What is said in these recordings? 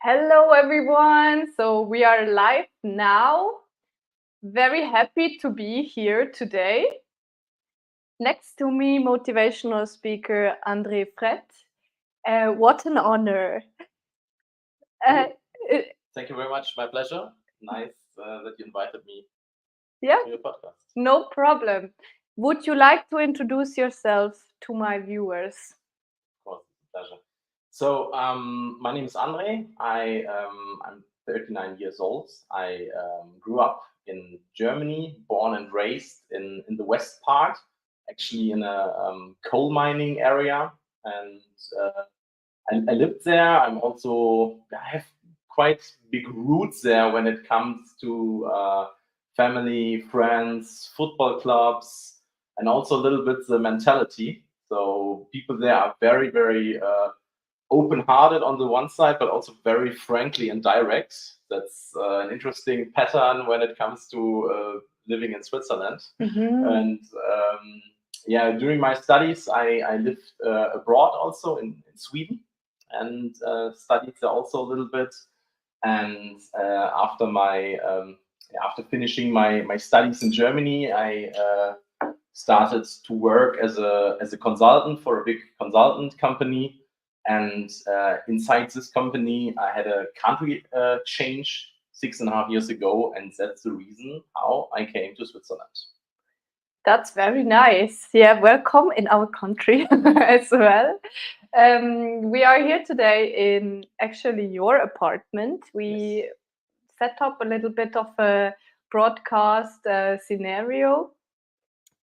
Hello, everyone. So we are live now. Very happy to be here today. Next to me, motivational speaker Andre Frett. What an honor. Uh, uh, Thank you very much. My pleasure. Nice that you invited me yeah, to your podcast. no problem. Would you like to introduce yourself to my viewers? Of course, it's a pleasure. So, my name is Andre. I'm 39 years old. I grew up in Germany, born and raised in the west part, actually in a coal mining area, and uh, I lived there. I have quite big roots there when it comes to family, friends, football clubs, and also a little bit the mentality. So people there are very open-hearted on the one side, but also very frankly and direct. That's an interesting pattern when it comes to living in Switzerland. Mhm. And yeah, during my studies, I lived abroad also in Sweden and studied there also a little bit. And after finishing my studies in Germany, I started to work as a consultant for a big consultant company. And inside this company, I had a country change 6.5 years ago, and that's the reason how I came to Switzerland. That's very nice. Yeah, welcome in our country as well. We are here today in actually your apartment. Yes. We set up a little bit of a broadcast scenario.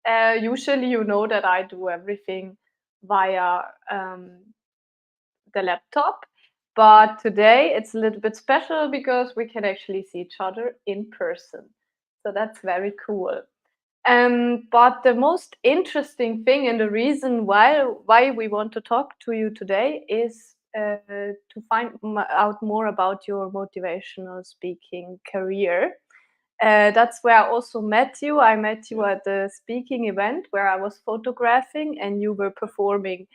Usually, you know that I do everything via the laptop, but today it's a little bit special because we can actually see each other in person. So that's very cool. But the most interesting thing and the reason why we want to talk to you today is to find out more about your motivational speaking career. That's where I also met you. I met you Yes. at the speaking event where I was photographing and you were performing.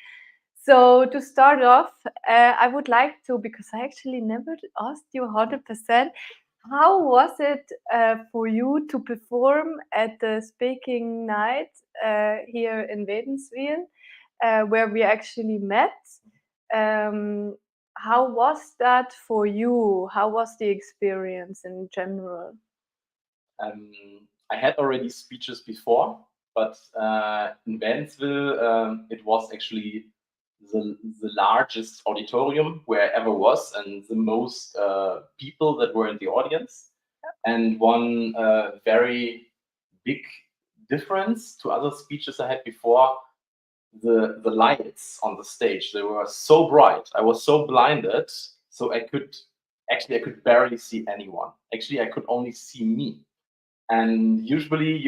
So to start off, I would like to, because I actually never asked you 100%, how was it for you to perform at the speaking night here in Wädenswil, where we actually met? Um, how was that for you? How was the experience in general? Um, I had already speeches before, but in Wädenswil, it was actually the largest auditorium where I ever was, and the most people that were in the audience. And one very big difference to other speeches I had before, the lights on the stage, they were so bright. I was so blinded, so I could barely see anyone. Actually, I could only see me. And usually,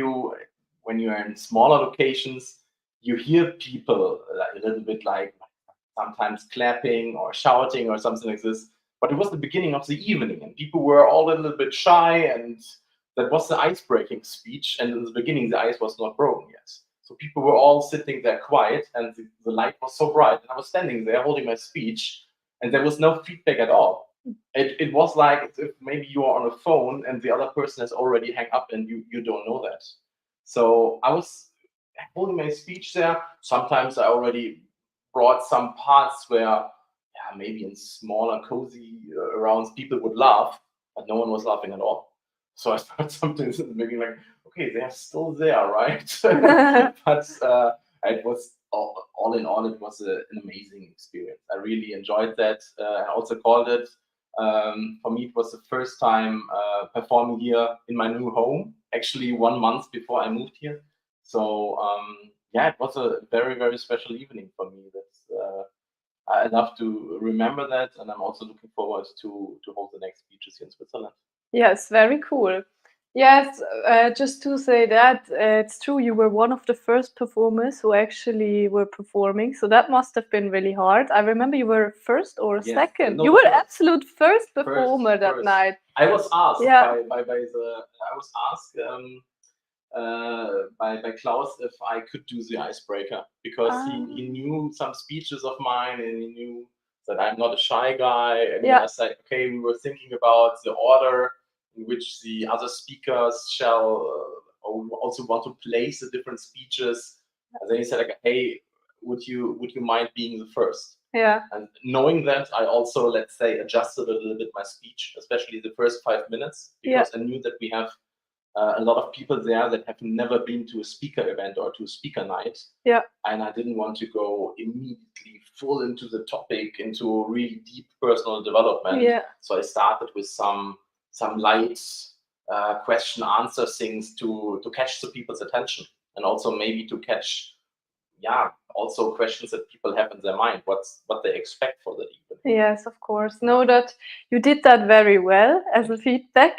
when you are in smaller locations, you hear people like, a little bit like sometimes clapping or shouting or something like this. But it was the beginning of the evening, and people were all a little bit shy, and that was the ice-breaking speech. And in the beginning, the ice was not broken yet. So people were all sitting there quiet, and the light was so bright, and I was standing there holding my speech, and there was no feedback at all. It was like as if maybe you are on a phone and the other person has already hung up and you don't know that. So I was holding my speech there. Sometimes I already brought some parts where, yeah, maybe in smaller, cozy rounds, people would laugh, but no one was laughing at all. So I started something in the beginning like, okay, they're still there, right? But it was all in all, it was an amazing experience. I really enjoyed that. I also called it. For me, it was the first time performing here in my new home. Actually, 1 month before I moved here. So yeah, it was a very special evening for me. That's I love to remember that, and I'm also looking forward to hold the next speeches here in Switzerland. Yes, very cool. Yes, just to say that it's true, you were one of the first performers who actually were performing, so that must have been really hard. I remember you were first or Yes, second. no, You the were first, absolute first first, performer that first. night. I was asked Yeah. I was asked by Klaus if I could do the icebreaker because he Ah. knew some speeches of mine and he knew that I'm not a shy guy. And Yeah. I said, okay, we were thinking about the order in which the other speakers shall also want to place the different speeches. And then he said, like, hey, would you mind being the first? Yeah. And knowing that, I also, let's say, adjusted a little bit my speech, especially the first 5 minutes, because I knew that we have a lot of people there that have never been to a speaker event or to a speaker night. Yeah. And I didn't want to go immediately full into the topic, into really deep personal development. Yeah. So I started with some light question answer things to catch the people's attention, and also maybe to catch also questions that people have in their mind, what they expect for the evening. Yes, of course. No, that you did that very well as a feedback.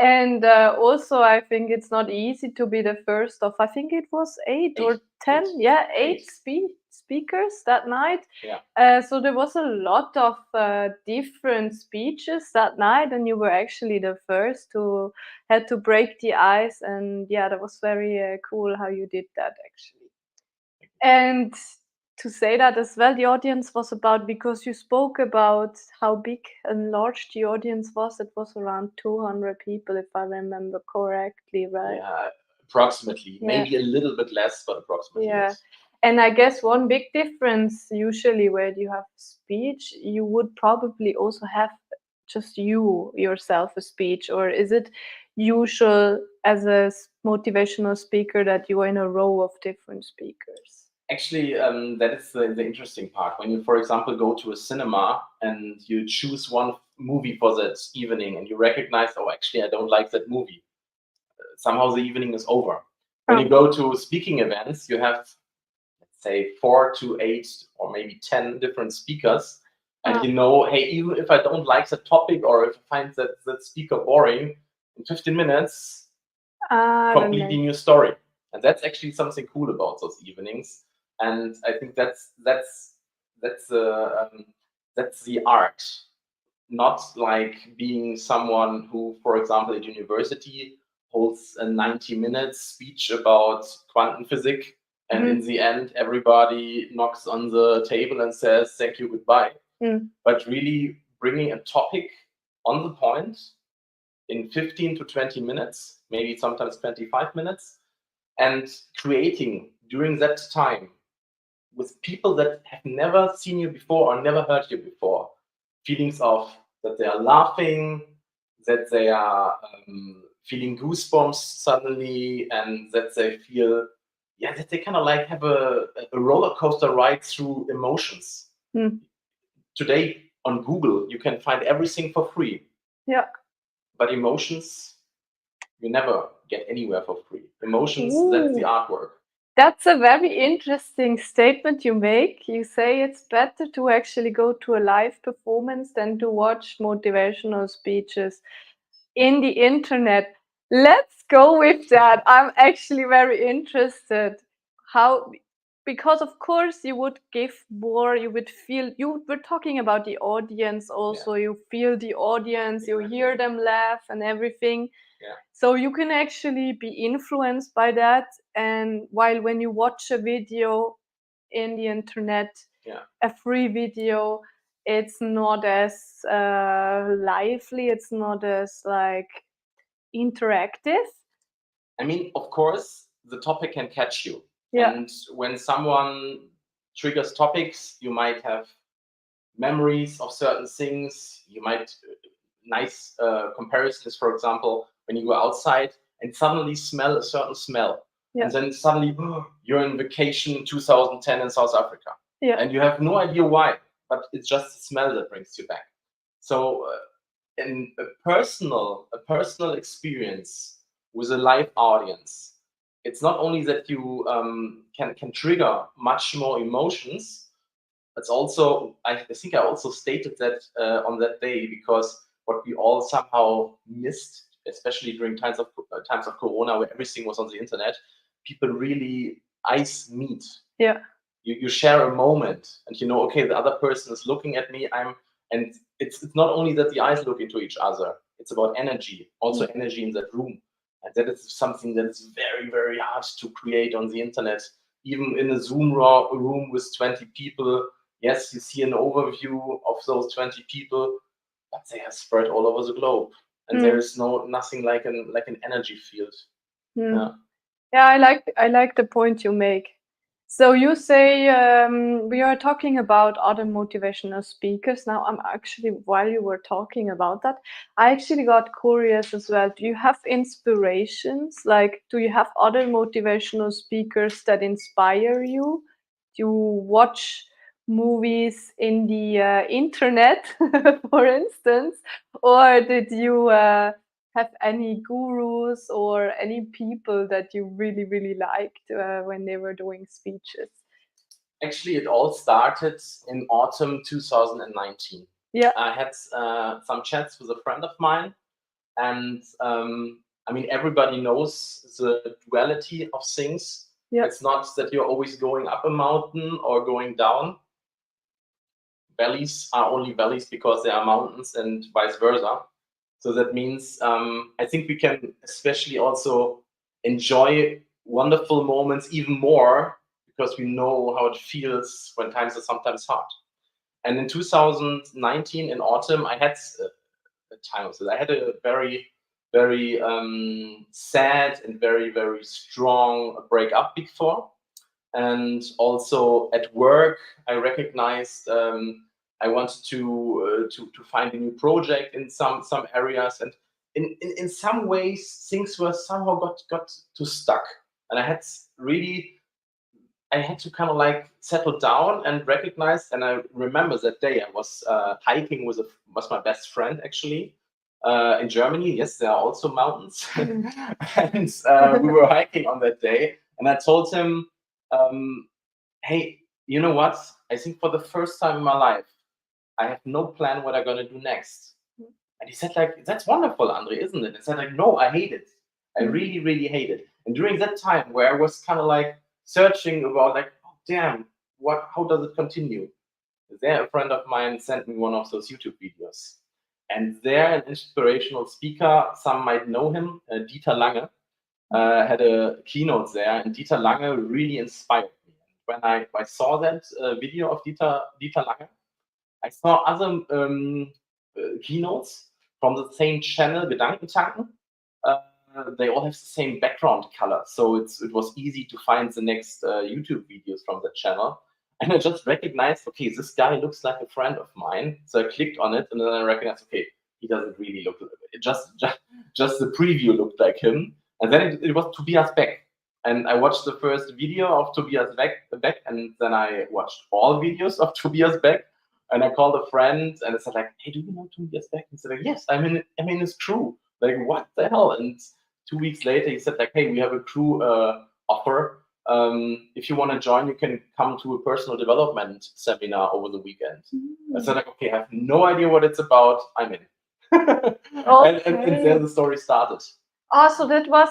And also, I think it's not easy to be the first of, I think it was 8 or 10, eight speakers that night. Yeah. So there was a lot of different speeches that night, and you were actually the first who had to break the ice. And yeah, that was very cool how you did that, actually. And to say that as well, the audience was about, because you spoke about how big and large the audience was, it was around 200 people, if I remember correctly, right? Yeah, approximately. Maybe a little bit less, but approximately. Yeah. Yes. And I guess one big difference, usually where you have speech, you would probably also have just you yourself a speech, or is it usual as a motivational speaker that you are in a row of different speakers? Actually, that is the interesting part. When you, for example, go to a cinema and you choose one movie for that evening and you recognize, oh, actually, I don't like that movie. Somehow the evening is over. When you go to speaking events, you have, let's say, 4 to 8 or maybe 10 different speakers. And you know, hey, even if I don't like the topic or if I find that speaker boring, in 15 minutes, completely new story. And that's actually something cool about those evenings. And I think that's the art. Not like being someone who, for example, at university holds a 90-minute speech about quantum physics, and in the end, everybody knocks on the table and says, thank you, goodbye. But really bringing a topic on the point in 15 to 20 minutes, maybe sometimes 25 minutes, and creating during that time with people that have never seen you before or never heard you before, feelings of that they are laughing, that they are feeling goosebumps suddenly, and that they feel, that they kind of like have a roller coaster ride through emotions. Today on Google, you can find everything for free. Yeah. But emotions, you never get anywhere for free. Emotions, that's the artwork. That's a very interesting statement you make. You say it's better to actually go to a live performance than to watch motivational speeches in the internet. Let's go with that. I'm actually very interested. How, because of course you would give more, you would feel, you were talking about the audience also, you feel the audience, you hear them laugh and everything. So you can actually be influenced by that. And while when you watch a video in the internet, a free video, it's not as lively, it's not as like interactive. I mean, of course, the topic can catch you. And when someone triggers topics, you might have memories of certain things. You might, nice comparisons, for example, when you go outside and suddenly smell a certain smell. And then suddenly you're in vacation in 2010 in South Africa. And you have no idea why, but it's just the smell that brings you back. So in a personal experience with a live audience, it's not only that you can trigger much more emotions, it's also, I think I also stated that on that day, because what we all somehow missed, especially during times of Corona, where everything was on the internet, people really eyes meet. You share a moment, and you know, okay, the other person is looking at me. And it's not only that the eyes look into each other. It's about energy, also energy in that room, and that is something that is very, very hard to create on the internet. Even in a Zoom room with 20 people, yes, you see an overview of those 20 people, but they are spread all over the globe, and there is nothing like an energy field. Yeah. Yeah, I like the point you make. So you say we are talking about other motivational speakers. Now, I'm actually, while you were talking about that, I actually got curious as well. Do you have inspirations? Like, do you have other motivational speakers that inspire you? Do you watch movies in the internet, for instance, or did you have any gurus or any people that you really, really liked when they were doing speeches? Actually, it all started in autumn 2019. Yeah. I had some chats with a friend of mine, and I mean, everybody knows the duality of things. Yeah. It's not that you're always going up a mountain or going down. Valleys are only valleys because there are mountains, and vice versa. So that means I think we can especially also enjoy wonderful moments even more because we know how it feels when times are sometimes hard. And in 2019 in autumn, I had a time of this. I had a very, very sad and very, very strong breakup before. And also at work, I recognized I wanted to find a new project in some areas, and in some ways things were somehow got too stuck, and I had to kind of like settle down and recognize. And I remember that day I was hiking with my best friend actually in Germany. Yes, there are also mountains, and we were hiking on that day, and I told him, hey, you know what? I think for the first time in my life, I have no plan what I'm gonna do next. And he said, like, that's wonderful, Andre, isn't it? I said, like, no, I hate it. I really, really hate it. And during that time where I was kind of like searching about like, oh, damn, how does it continue? There, a friend of mine sent me one of those YouTube videos. And there, an inspirational speaker, some might know him, Dieter Lange, had a keynote there, and Dieter Lange really inspired me. When I saw that video of Dieter Lange, I saw other keynotes from the same channel, Gedankentanken. They all have the same background color, so it was easy to find the next YouTube videos from the channel. And I just recognized, okay, this guy looks like a friend of mine. So I clicked on it, and then I recognized, okay, he doesn't really look like it. Just the preview looked like him. And then it was Tobias Beck. And I watched the first video of Tobias Beck, and then I watched all videos of Tobias Beck. And I called a friend, and I said, like, hey, do you know Tobias Beck? He said, like, yes, I'm in his crew. Like, what the hell? And 2 weeks later, he said, like, hey, we have a crew offer. If you want to join, you can come to a personal development seminar over the weekend. I said, like, okay, I have no idea what it's about. I'm in. Okay. and there the story started. So that was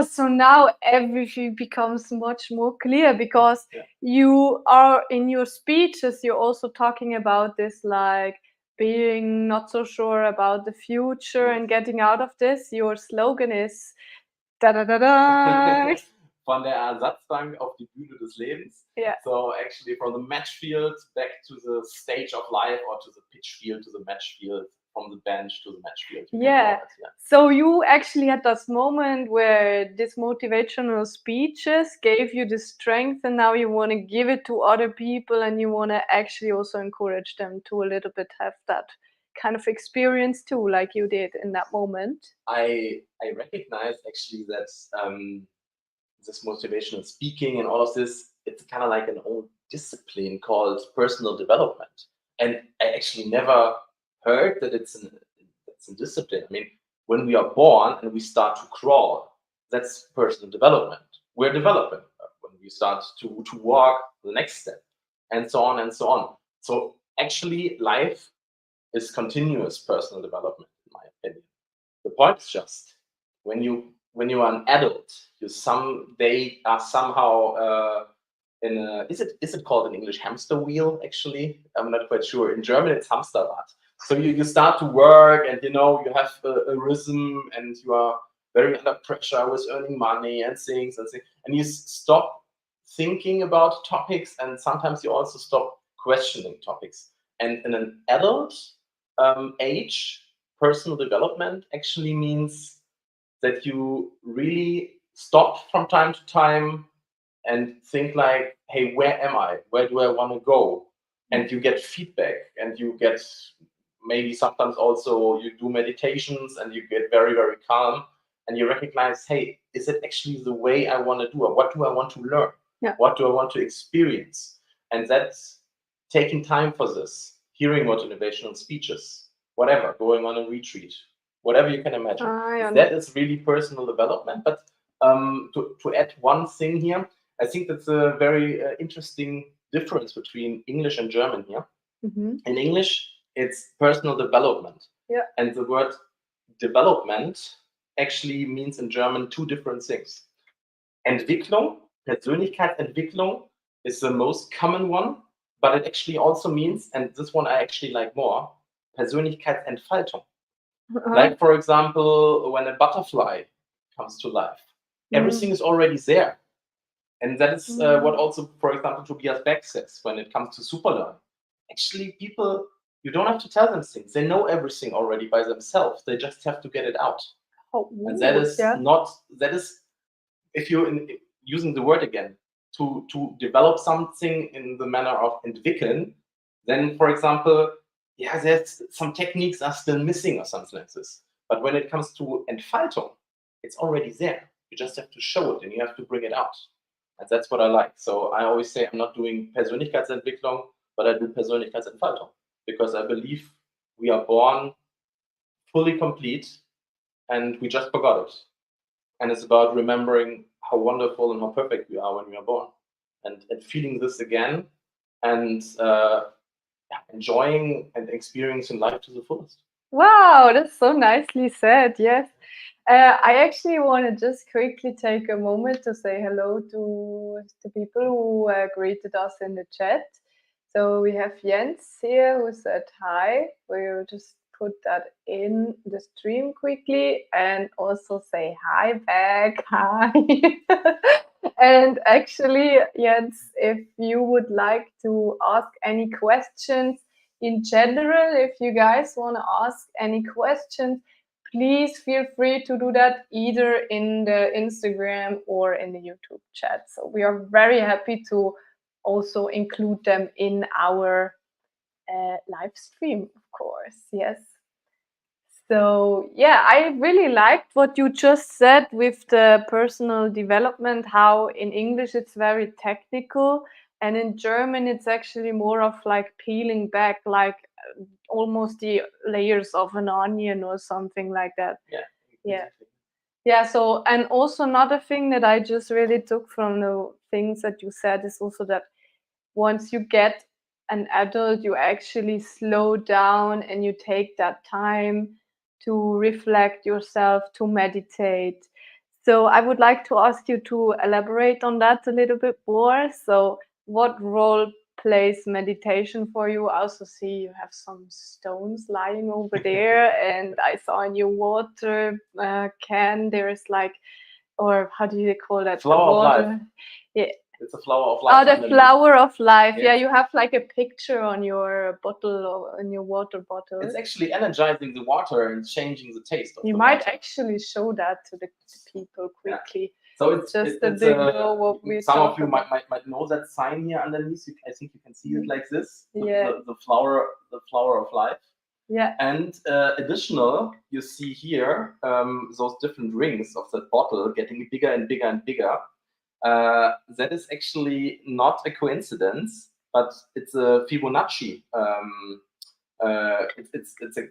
so now everything becomes much more clear, because you are in your speeches, you're also talking about this, like being not so sure about the future and getting out of this. Your slogan is da da da da. Von der Ersatzbank auf die Bühne des Lebens. Yeah. So actually from the match field back to the stage of life, or to the pitch field to the match field, from the bench to the match field. Yeah. So you actually had this moment where this motivational speeches gave you the strength, and now you want to give it to other people, and you want to actually also encourage them to a little bit have that kind of experience too, like you did in that moment. I recognize actually that this motivational speaking and all of this, it's kind of like an old discipline called personal development. And I actually never heard that it's a discipline. I mean, when we are born and we start to crawl, that's personal development. We're developing. When we start to walk, the next step, and so on and so on. So actually, life is continuous personal development, in my opinion. The point is just when you are an adult, you someday are somehow in a, is it called in English hamster wheel? Actually, I'm not quite sure. In German, it's Hamsterrad. So you start to work, and you have a rhythm, and you are very under pressure with earning money and things, and you stop thinking about topics, and sometimes you also stop questioning topics. And in an adult age, personal development actually means that you really stop from time to time and think like, hey, where am I? Where do I want to go? And you get feedback, and you get maybe sometimes also you do meditations and you get very, very calm, and you recognize, hey, is it actually the way I want to do it? What do I want to learn? Yeah. What do I want to experience? And that's taking time for this, hearing motivational speeches, whatever, going on a retreat, whatever you can imagine. That is really personal development. But to add one thing here, I think that's a very interesting difference between English and German here. In English, it's personal development. Yeah. And the word development actually means in German two different things. Entwicklung, Persönlichkeitsentwicklung is the most common one, but it actually also means, and this one I actually like more, Persönlichkeitsentfaltung. Like, for example, when a butterfly comes to life, everything is already there. And that is what also, for example, Tobias Beck says when it comes to superlearning. Actually, people, you don't have to tell them things. They know everything already by themselves. They just have to get it out. And that is that is, if you're using the word again, to develop something in the manner of entwickeln, then, for example, there's some techniques are still missing or something like this. But when it comes to Entfaltung, it's already there. You just have to show it and you have to bring it out. And that's what I like. So I always say I'm not doing Persönlichkeitsentwicklung, but I do Persönlichkeitsentfaltung, because I believe we are born fully complete and we just forgot it. And it's about remembering how wonderful and how perfect we are when we are born, and feeling this again, and enjoying and experiencing life to the fullest. Wow, that's so nicely said. Yes. I actually want to just quickly take a moment to say hello to the people who greeted us in the chat. So we have Jens here who said hi. We'll just put that in the stream quickly and also say hi back. Hi. And actually, Jens, if you would like to ask any questions in general, if you guys want to ask any questions, please feel free to do that either in the Instagram or in the YouTube chat. So we are very happy to also include them in our live stream, of course. Yes. So yeah, I really liked what you just said with the personal development, how in English it's very technical and in German it's actually more of like peeling back, like almost the layers of an onion or something like that. Yeah. So, and also another thing that I just really took from the things that you said is also that once you get an adult, you actually slow down and you take that time to reflect yourself, to meditate. So I would like to ask you to elaborate on that a little bit more. So what role plays meditation for you? I also see you have some stones lying over there, and I saw in your water can there's like, or how do you call that? Flower of life. Yeah. It's a flower of life. Oh, the flower of life. Yes. Yeah, you have like a picture on your bottle or in your water bottle. It's actually energizing the water and changing the taste of you the might water. actually show that to the people quickly. Yeah. So it's just a big what we some of you might know that sign here underneath. I think you can see it like this. The flower of life. Yeah. And additional, you see here those different rings of that bottle getting bigger and bigger and bigger. That is actually not a coincidence, but it's a Fibonacci. It's a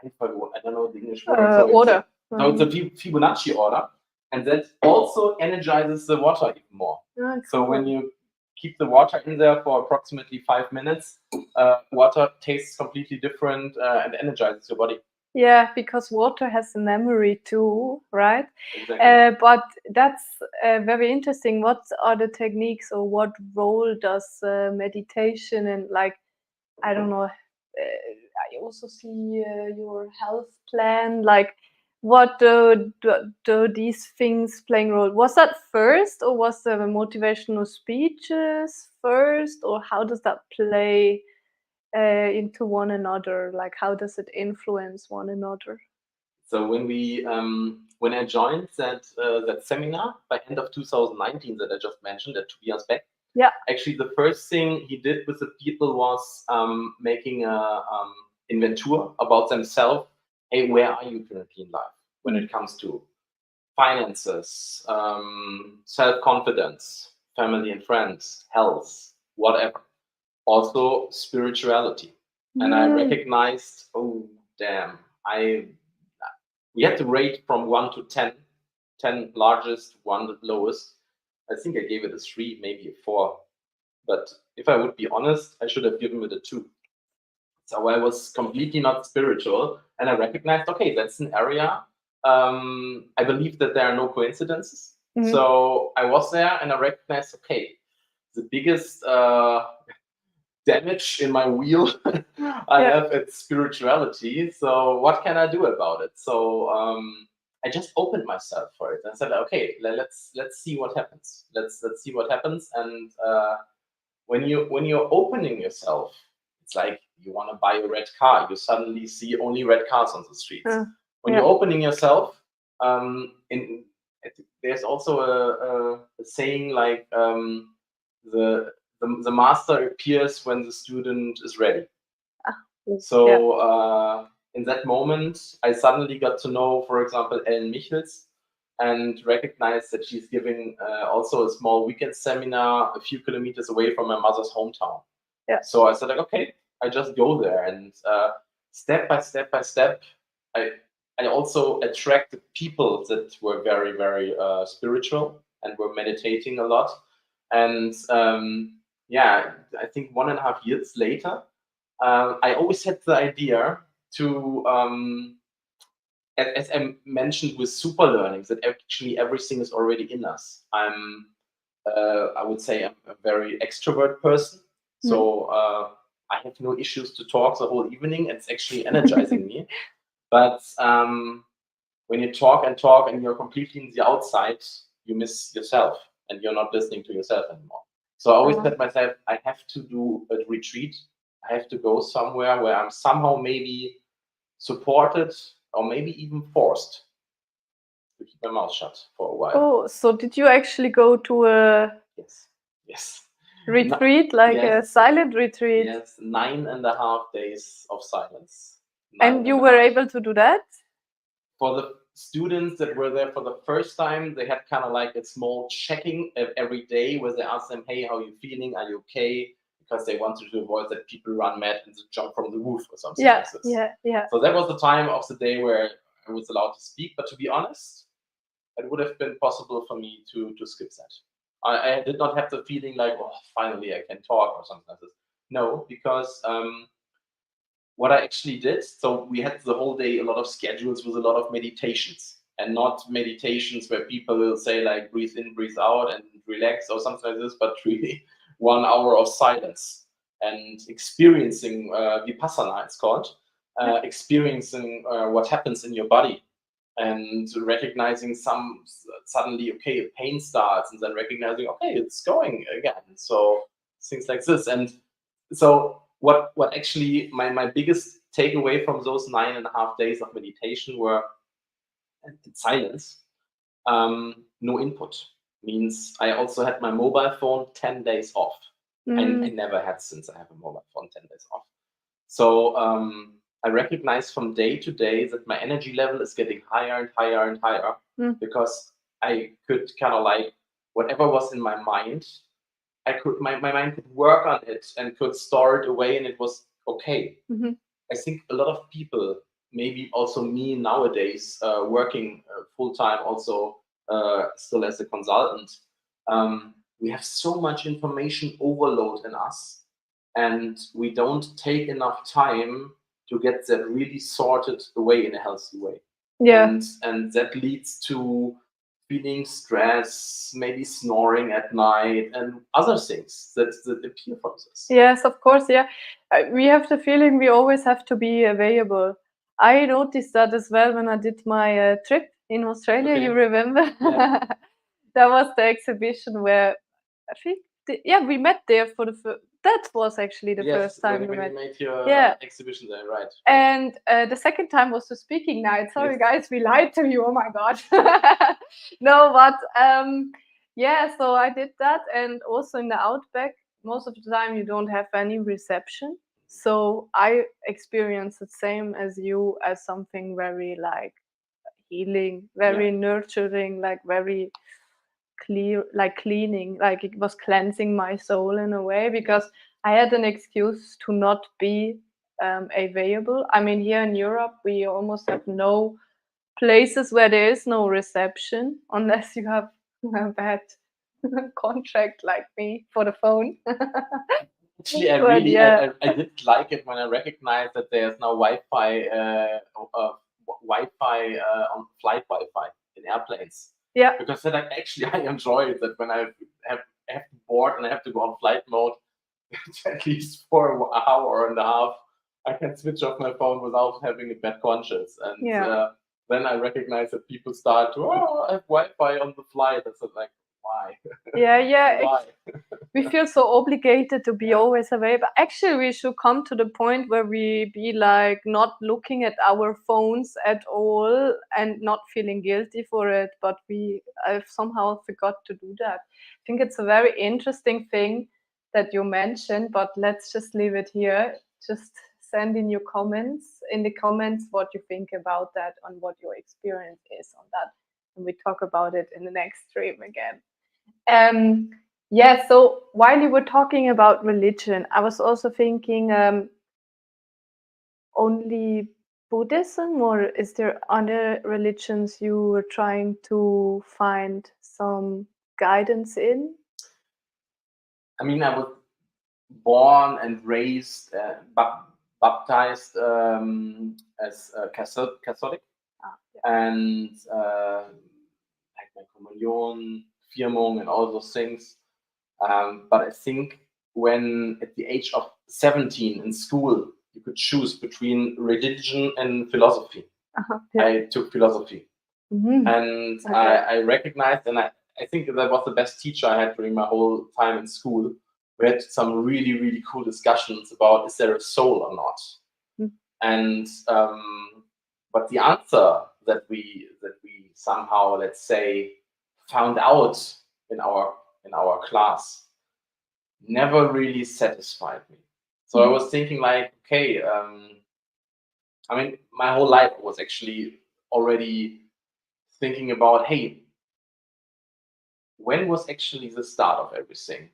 I don't know the English word. Order. So it's a Fibonacci order, and that also energizes the water even more. Cool. So when you keep the water in there for approximately 5 minutes, water tastes completely different and energizes your body. Yeah, because water has a memory too, right? Exactly. But that's very interesting. What are the techniques, or what role does meditation and, like, I don't know, I also see your health plan. Like, what do these things playing role? Was that first, or was the motivational speeches first, or how does that play into one another? Like, how does it influence one another? So when I joined that seminar by end of 2019 that I just mentioned, that 2 years back, Yeah. actually the first thing he did with the people was making a inventory about themselves. Hey, where are you currently in life when it comes to finances, self-confidence, family and friends, health, whatever. Also spirituality. And I recognized, oh damn, we had to rate from 1 to 10, 10 largest, 1 lowest. I think I gave it a 3, maybe a 4. But if I would be honest, I should have given it a 2. So I was completely not spiritual, and I recognized, okay, that's an area. I believe that there are no coincidences. So I was there, and I recognized, okay, the biggest damage in my wheel I have it's spirituality. So what can I do about it? So I just opened myself for it. I said, okay, let's see what happens. Let's see what happens. And when you're opening yourself, it's like you want to buy a red car. You suddenly see only red cars on the streets. When you're opening yourself, there's also a saying like the master appears when the student is ready. So in that moment, I suddenly got to know, for example, Ellen Michels, and recognized that she's giving also a small weekend seminar a few kilometers away from my mother's hometown. So I said, like, okay, I just go there, and step by step by step, I also attracted people that were very, very spiritual and were meditating a lot. And yeah, I think 1.5 years later, I always had the idea to, as I mentioned with super learnings, that actually everything is already in us. I would say I'm a very extrovert person. So I have no issues to talk the whole evening. It's actually energizing me. But when you talk and you're completely in the outside, you miss yourself and you're not listening to yourself anymore. So I always said myself, I have to do a retreat. I have to go somewhere where I'm somehow maybe supported or maybe even forced to keep my mouth shut for a while. Oh, so did you actually go to a Yes. retreat, like a silent retreat? Yes, 9.5 days of silence. And you were able to do that? For the students that were there for the first time, they had kind of like a small checking every day where they asked them, hey, how are you feeling? Are you okay? Because they wanted to avoid that people run mad and jump from the roof or something like this. So that was the time of the day where I was allowed to speak. But to be honest, it would have been possible for me to skip that. I did not have the feeling like, oh, finally I can talk or something like this. No, because what I actually did, so we had the whole day a lot of schedules with a lot of meditations, and not meditations where people will say like breathe in, breathe out and relax or something like this, but really 1 hour of silence and experiencing Vipassana, it's called, experiencing what happens in your body, and recognizing suddenly, okay, pain starts, and then recognizing, okay, it's going again. So things like this. And so what actually my biggest takeaway from those 9.5 days of meditation were silence, no input. Means I also had my mobile phone 10 days off. I never had since I have a mobile phone 10 days off. So I recognize from day to day that my energy level is getting higher and higher and higher, because I could kind of like, whatever was in my mind, my mind could work on it and could store it away, and it was okay. I think a lot of people, maybe also me nowadays, working full time, also still as a consultant, we have so much information overload in us, and we don't take enough time to get that really sorted away in a healthy way. And that leads to feeling stress, maybe snoring at night, and other things that appear from this. Yes, of course. Yeah, we have the feeling we always have to be available. I noticed that as well when I did my trip in Australia. Okay. You remember? Yeah. That was the exhibition where I think, we met there for the first. That was actually the first time we when met. you made your Yeah. exhibition there, right? And the second time was the speaking night. Sorry, Yes. guys, we lied to you. Oh my god. No, but yeah. So I did that, and also in the outback, most of the time you don't have any reception. So I experienced the same as you, as something very like healing, very nurturing, like very clear, like cleaning, like it was cleansing my soul in a way, because I had an excuse to not be available. I mean, here in Europe, we almost have no places where there is no reception unless you have a bad contract like me for the phone. Actually, I But really, yeah. I did like it when I recognized that there's now Wi-Fi, on flight Wi-Fi in airplanes. Yeah. Because then actually I enjoy it, that when I have to board and I have to go on flight mode, at least for an hour and a half, I can switch off my phone without having a bad conscience. And then I recognize that people start to, I have Wi-Fi on the flight. It's like, why? Yeah. Why? We feel so obligated to be always available. Actually, we should come to the point where we be like not looking at our phones at all and not feeling guilty for it. But I've somehow forgot to do that. I think it's a very interesting thing that you mentioned, but let's just leave it here. Just send in the comments what you think about that and what your experience is on that. And we talk about it in the next stream again. Yeah, so while you were talking about religion, I was also thinking only Buddhism, or is there other religions you were trying to find some guidance in? I mean, I was born and raised, baptized as a Catholic, and like my communion, Firmung, and all those things. But I think when at the age of 17 in school, you could choose between religion and philosophy. I took philosophy. And I recognized, and I think that was the best teacher I had during my whole time in school. We had some really, really cool discussions about, is there a soul or not? And but the answer that we somehow, let's say, found out in our class never really satisfied me. So I was thinking like, okay, I mean, my whole life was actually already thinking about, hey, when was actually the start of everything?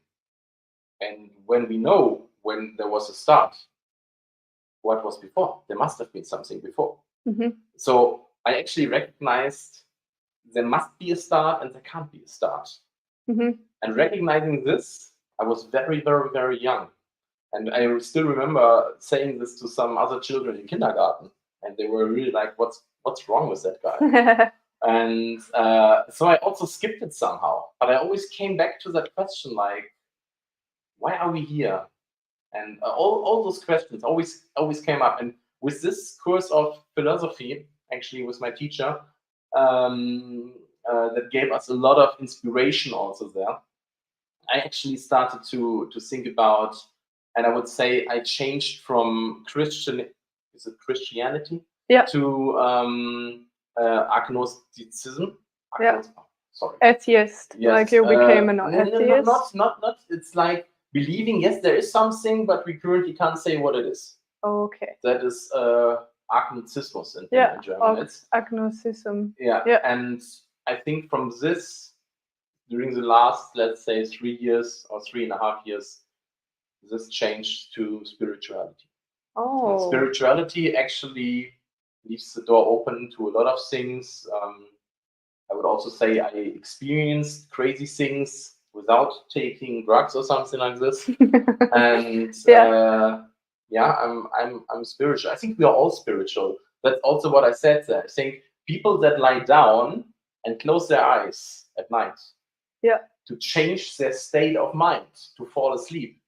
And when we know when there was a start, what was before? There must have been something before. So I actually recognized there must be a start and there can't be a start. And recognizing this, I was very, very, very young. And I still remember saying this to some other children in kindergarten. And they were really like, what's wrong with that guy? And so I also skipped it somehow. But I always came back to that question, like, why are we here? And all those questions always came up. And with this course of philosophy, actually with my teacher, that gave us a lot of inspiration also there. I actually started to think about, and I would say I changed from Christianity to agnosticism. Sorry. Atheist. Yes. Like you became an atheist. Not. It's like believing, yes, there is something, but we currently can't say what it is. Okay. That is agnosticismus in German. It's agnosticism. Yeah. And I think from this, during the last, let's say, 3 years or 3.5 years, this changed to spirituality. And spirituality actually leaves the door open to a lot of things. I would also say I experienced crazy things without taking drugs or something like this. And I'm spiritual. I think we are all spiritual. That's also what I said there. I think people that lie down and close their eyes at night to change their state of mind, to fall asleep,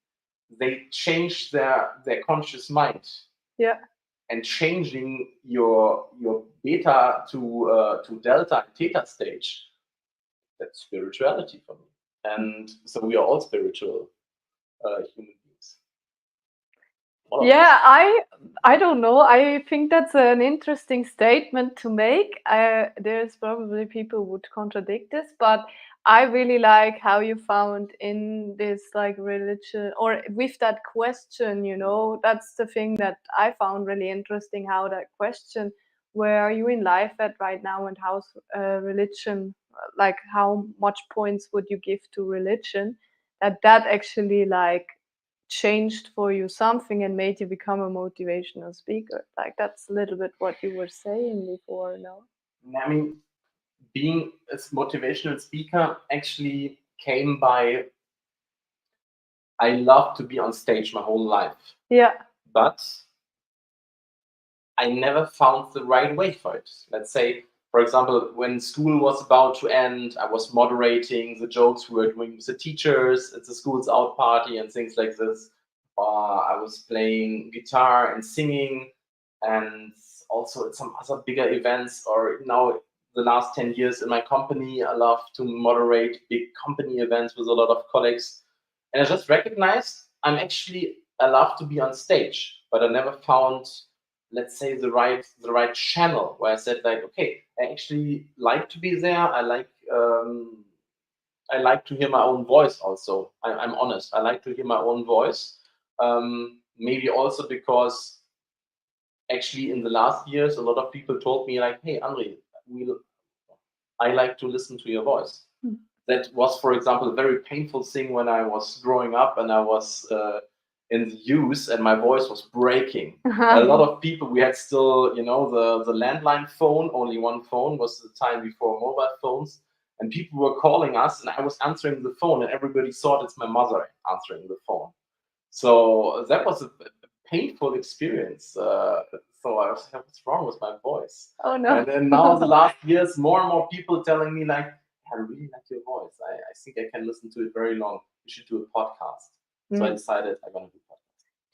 they change their conscious mind. and changing your beta to delta and theta stage, that's spirituality for me. And so we are all spiritual human beings. Yeah, I don't know. I think that's an interesting statement to make. There's probably people who would contradict this, but I really like how you found in this like religion or with that question, you know, that's the thing that I found really interesting, how that question, where are you in life at right now and how's religion, like how much points would you give to religion, that actually like changed for you something and made you become a motivational speaker. Like that's a little bit what you were saying before, no? I mean, being a motivational speaker actually came by, I love to be on stage my whole life. Yeah. But I never found the right way for it. Let's say, for example, when school was about to end, I was moderating the jokes we were doing with the teachers at the school's out party and things like this. I was playing guitar and singing, and also at some other bigger events. Or now, the last 10 years in my company, I love to moderate big company events with a lot of colleagues. And I just recognized I love to be on stage, but I never found, let's say, the right channel where I said like, okay, I actually like to be there. I like to hear my own voice. Also, I'm honest. I like to hear my own voice. Maybe also because actually in the last years, a lot of people told me like, hey, Andre, I like to listen to your voice. That was, for example, a very painful thing when I was growing up and I was in the youth and my voice was breaking. A lot of people, we had still, you know, the landline phone, only one phone, was the time before mobile phones. And people were calling us and I was answering the phone and everybody thought it's my mother answering the phone. So that was a painful experience. So I was like, what's wrong with my voice? Oh no. And then now the last years, more and more people telling me like, I really like your voice. I think I can listen to it very long. You should do a podcast. So I decided I'm going to do a podcast.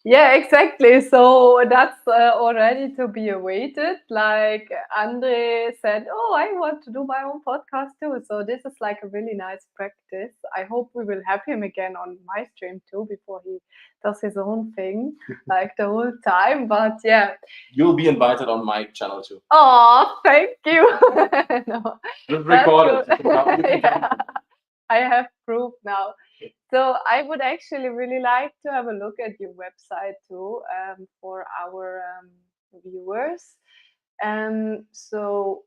Yeah, exactly. So that's already to be awaited. Like Andre said, oh, I want to do my own podcast too. So this is like a really nice practice. I hope we will have him again on my stream too before he does his own thing like the whole time. But yeah. You'll be invited on my channel too. Oh, thank you. No, just record it. Yeah. I have proof now. So I would actually really like to have a look at your website too, for our viewers. So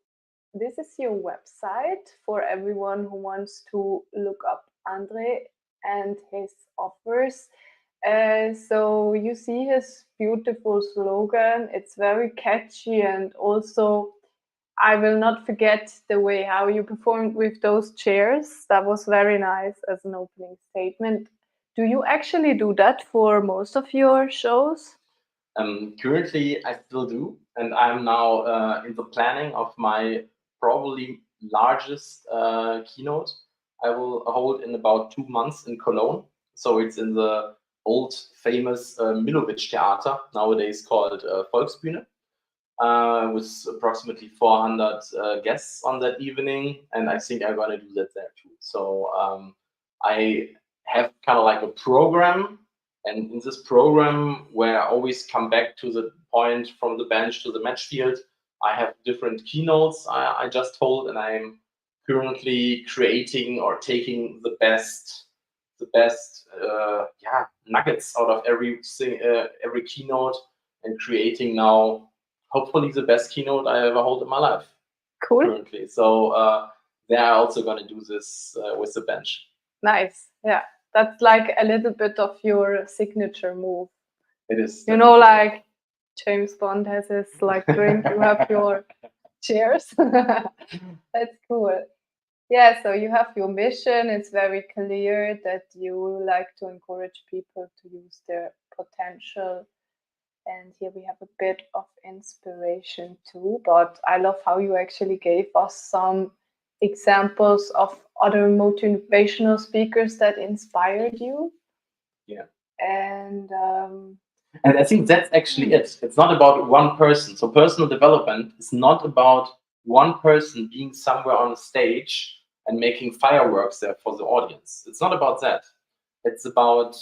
this is your website for everyone who wants to look up Andre and his offers. So you see his beautiful slogan. It's very catchy, and also I will not forget the way how you performed with those chairs. That was very nice as an opening statement. Do you actually do that for most of your shows? Currently, I still do, and I'm now in the planning of my probably largest keynote. I will hold in about 2 months in Cologne. So it's in the old famous Milovic Theater, nowadays called Volksbühne. With approximately 400 guests on that evening, and I think I'm gonna do that there too. So I have kind of like a program, and in this program, where I always come back to the point from the bench to the match field, I have different keynotes I just told, and I'm currently creating or taking the best nuggets out of every keynote and creating now hopefully the best keynote I ever hold in my life. Cool. Currently. So they are also going to do this with the bench. Nice. Yeah. That's like a little bit of your signature move. It is. You know, like James Bond has his like drink, you have your cheers. That's cool. Yeah, so you have your mission. It's very clear that you like to encourage people to use their potential. And here we have a bit of inspiration too. But I love how you actually gave us some examples of other motivational speakers that inspired you. Yeah. And And I think that's actually it. It's not about one person. So personal development is not about one person being somewhere on a stage and making fireworks there for the audience. It's not about that. It's about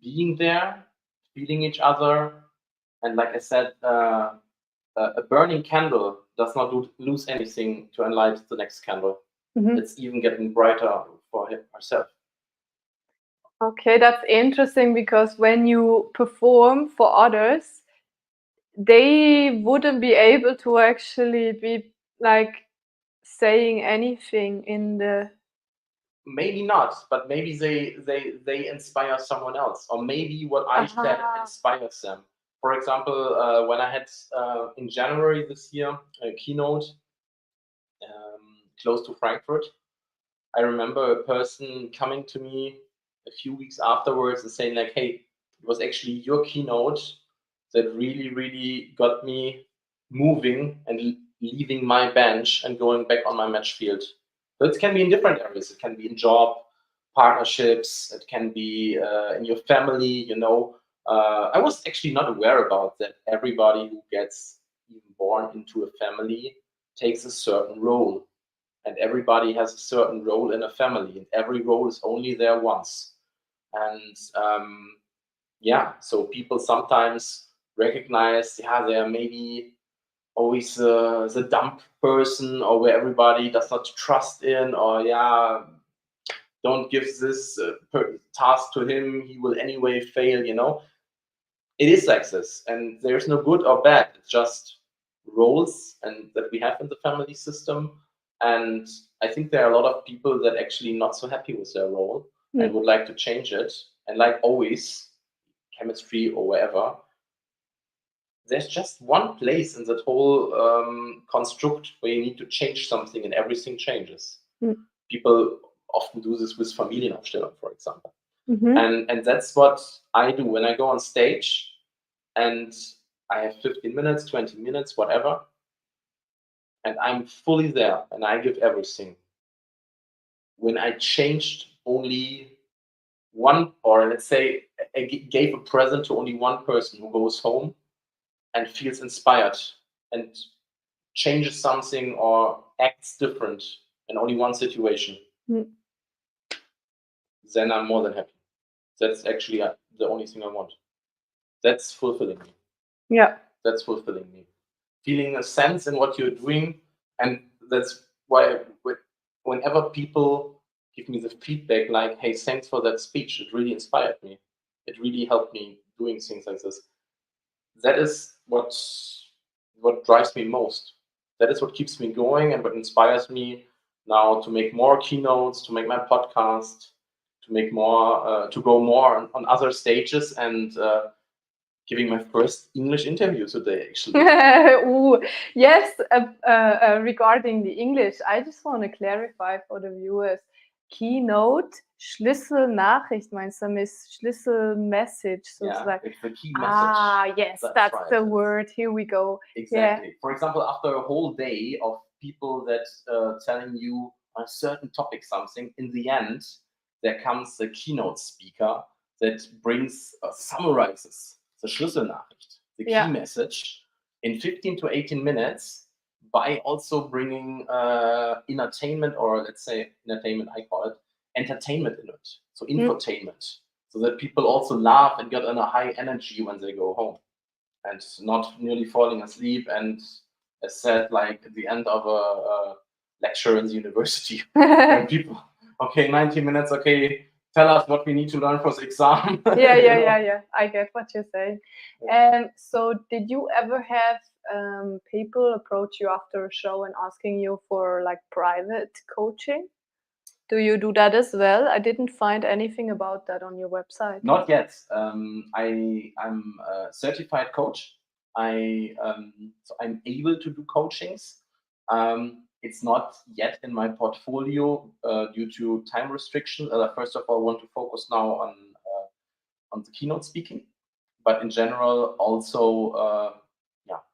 being there, feeling each other, and like I said, a burning candle does not lose anything to enlight the next candle. It's even getting brighter for herself. Okay, that's interesting, because when you perform for others, they wouldn't be able to actually be like saying anything in the. Maybe not, but maybe they inspire someone else, or maybe what I said inspires them. For example, when I had in January this year a keynote close to Frankfurt, I remember a person coming to me a few weeks afterwards and saying like, "Hey, it was actually your keynote that really got me moving and leaving my bench and going back on my match field." So it can be in different areas. It can be in job, partnerships. It can be in your family. I was actually not aware about that. Everybody who gets even born into a family takes a certain role. And everybody has a certain role in a family, and every role is only there once. And so people sometimes recognize, there may be always the dumb person, or where everybody does not trust in, or don't give this task to him, he will anyway fail. It is like this, and there's no good or bad. It's just roles and that we have in the family system. And I think there are a lot of people that actually not so happy with their role and would like to change it. And like always, chemistry or wherever, there's just one place in that whole construct where you need to change something and everything changes. People often do this with Familienaufstellung, for example. And that's what I do when I go on stage and I have 15 minutes, 20 minutes, whatever. And I'm fully there and I give everything. When I changed only one, or let's say I gave a present to only one person who goes home and feels inspired and changes something or acts different in only one situation, then I'm more than happy. That's actually the only thing I want. That's fulfilling me. Yeah. That's fulfilling me. Feeling a sense in what you're doing. And that's why whenever people give me the feedback like, "Hey, thanks for that speech. It really inspired me. It really helped me doing things like this." That is what drives me most. That is what keeps me going and what inspires me now to make more keynotes, to make my podcast, to make more, to go more on other stages, and giving my first English interview today, actually. Ooh, yes, regarding the English, I just want to clarify for the viewers. Keynote, Schlüsselnachricht, meinst du, Miss Schlüsselmessage, sozusagen? It's the key message. Yes, that's right. The word. Here we go. Exactly. Yeah. For example, after a whole day of people that telling you on a certain topic something, in the end, there comes the keynote speaker that brings, summarizes the Schlüsselnachricht, the key message, in 15 to 18 minutes, by also bringing entertainment, or let's say entertainment, I call it, entertainment in it. So infotainment, so that people also laugh and get on a high energy when they go home, and not nearly falling asleep. And as said, like at the end of a lecture in the university, and people, okay, 90 minutes, okay, tell us what we need to learn for the exam. Yeah. I get what you're saying. So did you ever have people approach you after a show and asking you for like private coaching? Do you do that as well? I didn't find anything about that on your website. Not yet. I'm a certified coach. So I'm able to do coachings. It's not yet in my portfolio due to time restriction. First of all, I want to focus now on the keynote speaking, but in general, also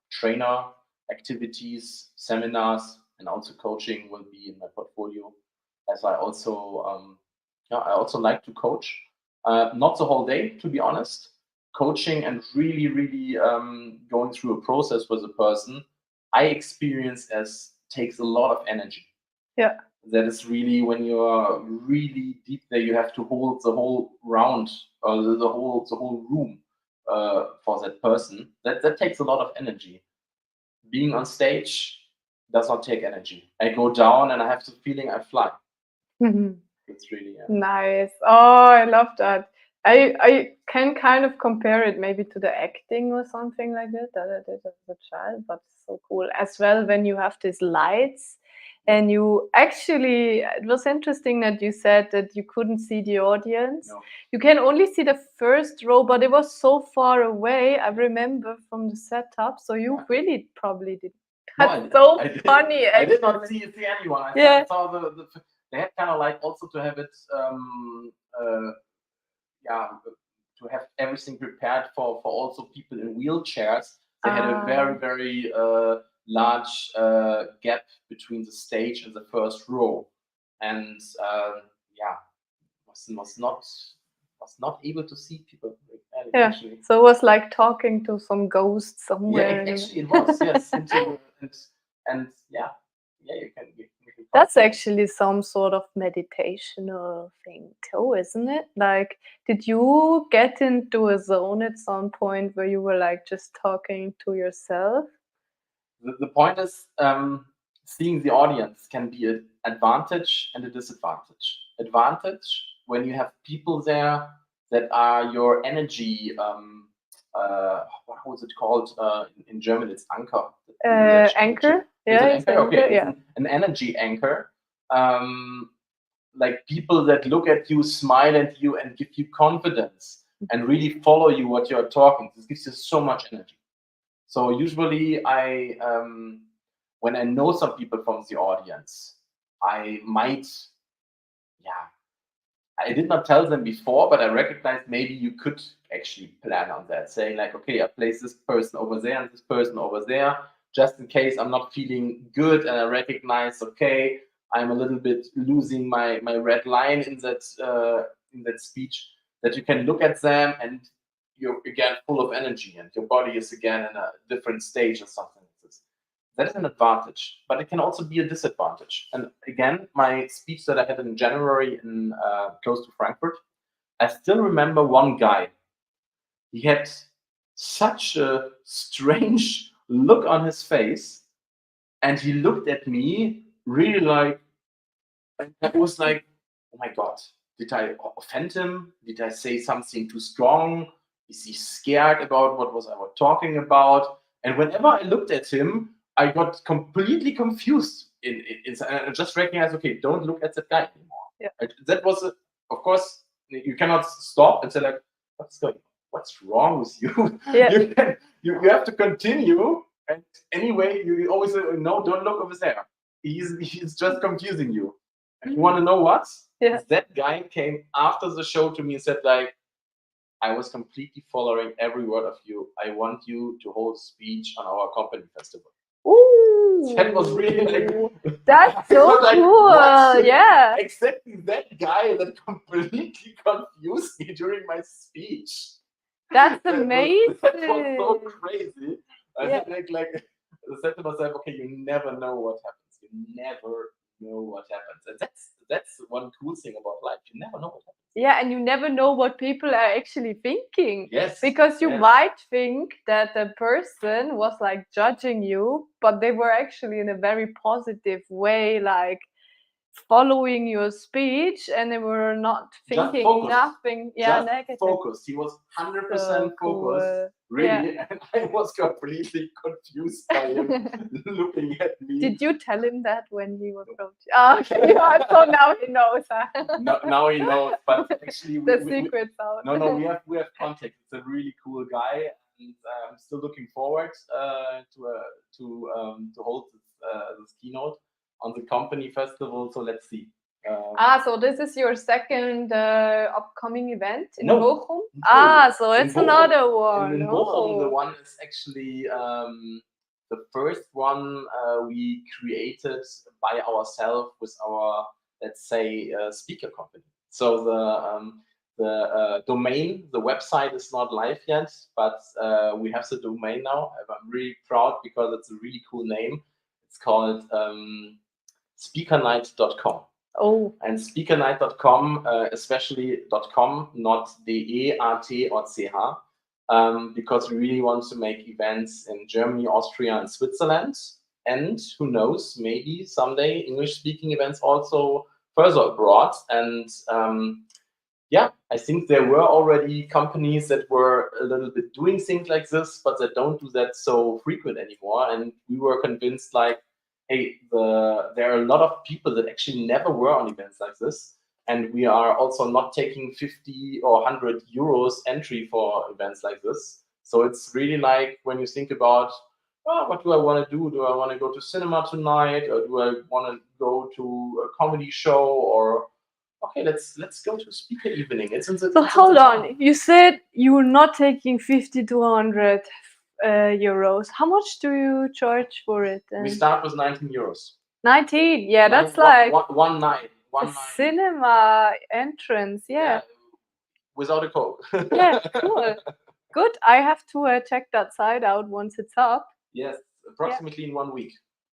trainer activities, seminars, and also coaching will be in my portfolio. As I also like to coach, not the whole day, to be honest. coaching and really going through a process with a person, I experience as takes a lot of energy. Yeah. That is really when you're really deep there, you have to hold the whole round or the whole room for that person. That takes a lot of energy. Being on stage does not take energy. I go down and I have the feeling I fly. It's really nice. Oh, I love that. I can kind of compare it maybe to the acting or something like that I did as a child, but it's so cool as well when you have these lights and you actually, it was interesting that you said that you couldn't see the audience. No. You can only see the first row, but it was so far away. I remember from the setup, so you really probably did. That's funny. I did not see anyone. I saw the they had kind of like also to have it to have everything prepared for also people in wheelchairs. They had a very large gap between the stage and the first row, and was not able to see people. Actually. So it was like talking to some ghost somewhere. Yeah, actually it was. Yes, and you can. That's actually some sort of meditational thing too, isn't it? Like, did you get into a zone at some point where you were like just talking to yourself? The point is, seeing the audience can be an advantage and a disadvantage. Advantage when you have people there that are your energy. How was it called in German? It's anchor. Anchor. Yeah, it's anchor. Okay, yeah. It's an energy anchor. Like people that look at you, smile at you, and give you confidence, and really follow you what you're talking. This gives you so much energy. So usually when I know some people from the audience, I might, I did not tell them before, but I recognized maybe you could actually plan on that, saying like, okay, I place this person over there and this person over there, just in case I'm not feeling good, and I recognize, okay, I'm a little bit losing my red line in that speech, that you can look at them and you're again full of energy and your body is again in a different stage or something like this. That is an advantage, but it can also be a disadvantage. And again, my speech that I had in January in close to Frankfurt, I still remember one guy. He had such a strange look on his face, and he looked at me really like, and I was like, oh my God, did I offend him? Did I say something too strong? Is he scared about what was I was talking about? And whenever I looked at him, I got completely confused. And I just recognized, okay, don't look at that guy anymore. Yeah. That was, of course, you cannot stop and say like, what's wrong with you? Yeah. you have to continue. And anyway, you always say, no, don't look over there. He's just confusing you. And you want to know what? Yeah. That guy came after the show to me and said like, I was completely following every word of you. I want you to hold a speech on our company festival. Ooh, that was really like, that's so like, cool. Yeah, exactly that guy that completely confused me during my speech. That's amazing. That was so crazy. I said to myself, okay, you never know what happens. You never know what happens. And that's one cool thing about life. You never know what happens. Yeah, and you never know what people are actually thinking. Yes. Because you might think that the person was like judging you, but they were actually in a very positive way, like following your speech, and they were not thinking nothing negative. Focused. He was 100% focused. Really, and I was completely confused by him looking at me. Did you tell him that when he was approached? Oh, okay. So now he knows. Now he knows, but actually the secret's out. No, we have contact. It's a really cool guy, and I'm still looking forward to hold this keynote on the company festival. So let's see. So this is your second upcoming event in No. Bochum? No. So it's another one. In Bochum, the one is actually the first one we created by ourselves with our, let's say, speaker company. So the domain. The website is not live yet, but we have the domain now. I'm really proud because it's a really cool name. It's called speakernight.com. Oh, And speakernight.com, especially .com, not DE, AT or CH, because we really want to make events in Germany, Austria, and Switzerland. And who knows, maybe someday English-speaking events also further abroad. And yeah, I think there were already companies that were a little bit doing things like this, but they don't do that so frequent anymore. And we were convinced, like, hey, there are a lot of people that actually never were on events like this. And we are also not taking 50 or 100 euros entry for events like this. So it's really like when you think about, oh, what do I want to do? Do I want to go to cinema tonight, or do I want to go to a comedy show, or okay, let's go to speaker evening. It's in the, so it's hold in the on. town. You said you were not taking 50 to 100 euros. How much do you charge for it? We start with 19 euros. 19. Yeah, that's One- like one night. a One night. cinema entrance. Yeah. Without a Coke. Yeah, cool. Good. I have to check that site out once it's up. Yes, approximately in 1 week.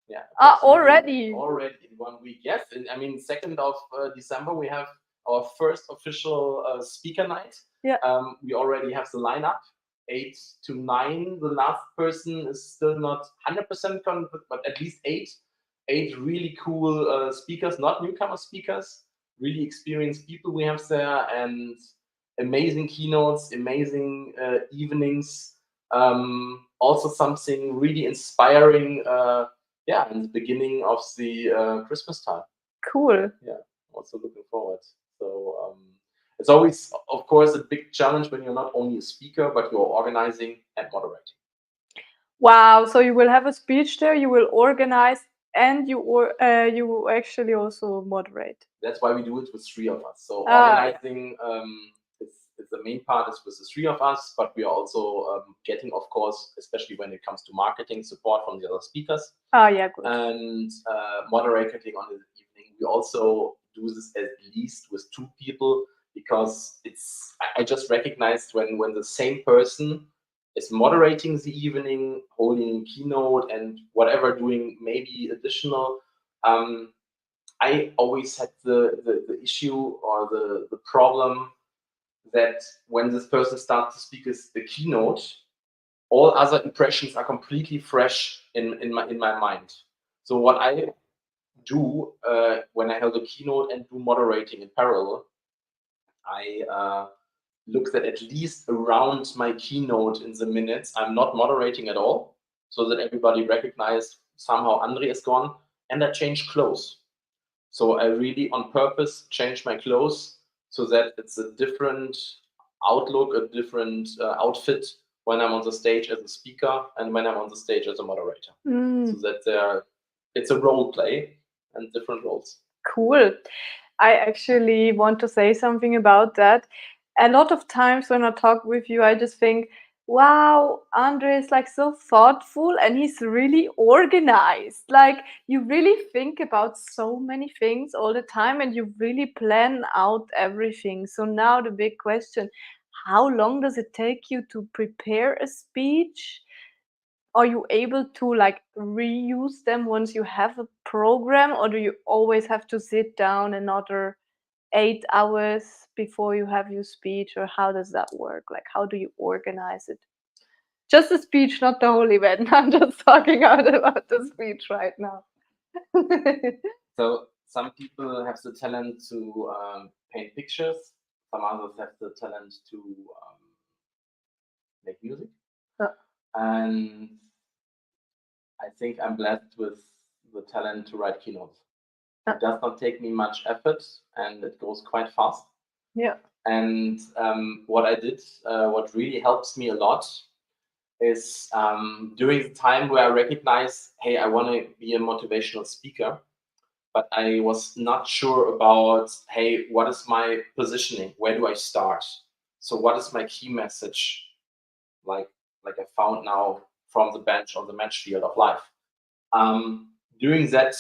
Yeah. Ah, approximately already. Already in 1 week. Yes, and I mean 2nd of December we have our first official speaker night. Yeah. We already have the lineup. 8 to 9. The last person is still not 100% but at least 8. 8 really cool speakers, not newcomer speakers, really experienced people we have there, and amazing keynotes, amazing evenings. Also something really inspiring. Yeah, in the beginning of the Christmas time. Cool. Yeah, also looking forward. So it's always, of course, a big challenge when you're not only a speaker, but you're organizing and moderating. Wow. So you will have a speech there, you will organize, and you will actually also moderate. That's why we do it with 3 of us. So Ah, organizing, it's the main part is with the 3 of us, but we are also getting, of course, especially when it comes to marketing, support from the other speakers. Ah, yeah, good. And moderating on the evening. We also do this at least with 2 people, because I just recognized when the same person is moderating the evening, holding keynote and whatever, doing maybe additional. I always had the issue or the problem that when this person starts to speak as the keynote, all other impressions are completely fresh in my mind. So what I do when I hold a keynote and do moderating in parallel, I look at least around my keynote in the minutes I'm not moderating at all, so that everybody recognizes somehow Andre is gone, and I change clothes. So I really on purpose change my clothes so that it's a different outlook, a different outfit when I'm on the stage as a speaker and when I'm on the stage as a moderator. So that it's a role play and different roles. Cool. I actually want to say something about that. A lot of times when I talk with you, I just think, wow, Andre is like so thoughtful and he's really organized. Like you really think about so many things all the time and you really plan out everything. So now the big question, how long does it take you to prepare a speech? Are you able to like reuse them once you have a program, or do you always have to sit down another 8 hours before you have your speech, or how does that work? Like how do you organize it? Just the speech, not the whole event. I'm just talking about the speech right now. So some people have the talent to paint pictures. Some others have the talent to make music. And I think I'm blessed with the talent to write keynotes. It does not take me much effort and it goes quite fast. Yeah. And what I did, what really helps me a lot is during the time where I recognized, hey, I want to be a motivational speaker, but I was not sure about, hey, what is my positioning? Where do I start? So what is my key message? Like I found now from the bench on the match field of life. During that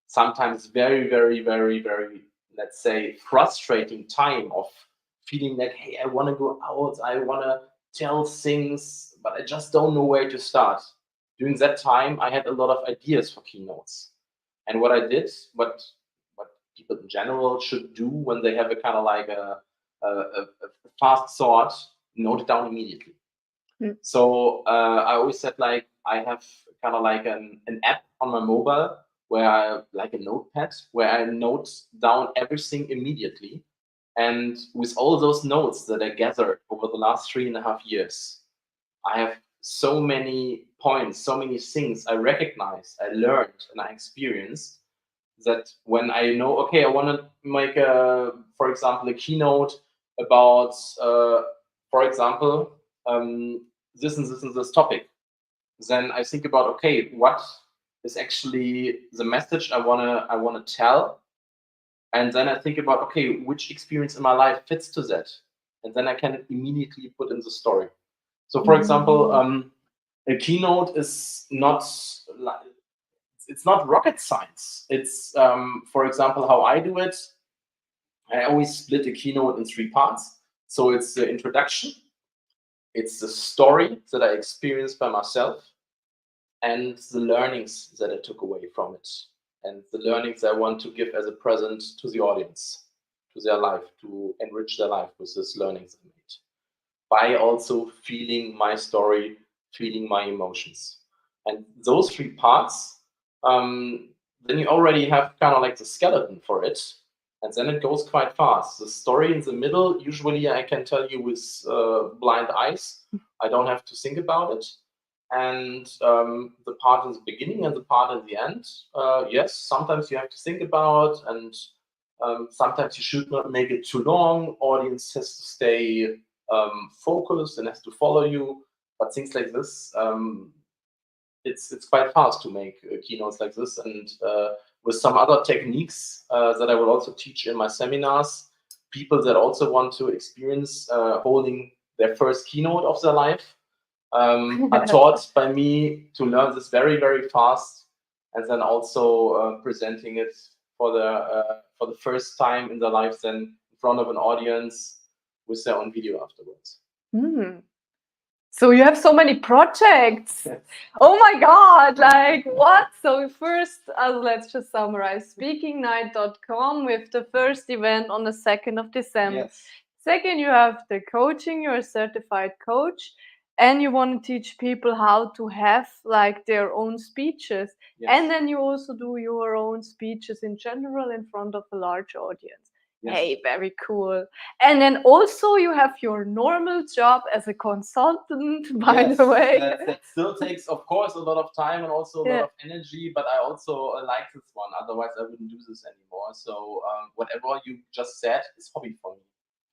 sometimes very, very, very, very, let's say, frustrating time of feeling like, hey, I want to go out, I want to tell things, but I just don't know where to start. During that time, I had a lot of ideas for keynotes. And what I did, what people in general should do when they have a kind of like a fast thought, note it down immediately. So I always said, like, I have kind of like an app on my mobile where I like a notepad where I note down everything immediately. And with all those notes that I gathered over the last 3.5 years, I have so many points, so many things I recognized, I learned, and I experienced that when I know, okay, I want to make for example, a keynote about, for example, this and this and this topic, then I think about, okay, what is actually the message I wanna tell, and then I think about, okay, which experience in my life fits to that, and then I can immediately put in the story. So, for example, a keynote is not like, it's not rocket science. It's, for example, how I do it. I always split a keynote in 3 parts. So it's the introduction, it's the story that I experienced by myself, and the learnings that I took away from it, and the learnings I want to give as a present to the audience, to their life, to enrich their life with these learnings I made, by also feeling my story, feeling my emotions. And those 3 parts, then you already have kind of like the skeleton for it, and then it goes quite fast. The story in the middle, usually I can tell you with blind eyes. I don't have to think about it. And the part in the beginning and the part in the end, yes, sometimes you have to think about, and sometimes you should not make it too long. Audience has to stay focused and has to follow you. But things like this, it's quite fast to make keynotes like this. And with some other techniques that I will also teach in my seminars, people that also want to experience holding their first keynote of their life are taught by me to learn this very, very fast, and then also presenting it for the first time in their lives, then in front of an audience with their own video afterwards. So you have so many projects. Yes. Oh my God, like what? So first, let's just summarize, speakingnight.com with the first event on the 2nd of December. Yes. Second, you have the coaching, you're a certified coach, and you want to teach people how to have like their own speeches. Yes. And then you also do your own speeches in general in front of a large audience. Yes. Hey, very cool. And then also you have your normal job as a consultant, by Yes, the way. that still takes, of course, a lot of time and also a lot of energy, but I also like this one. Otherwise, I wouldn't do this anymore. So whatever you just said is hobby for me.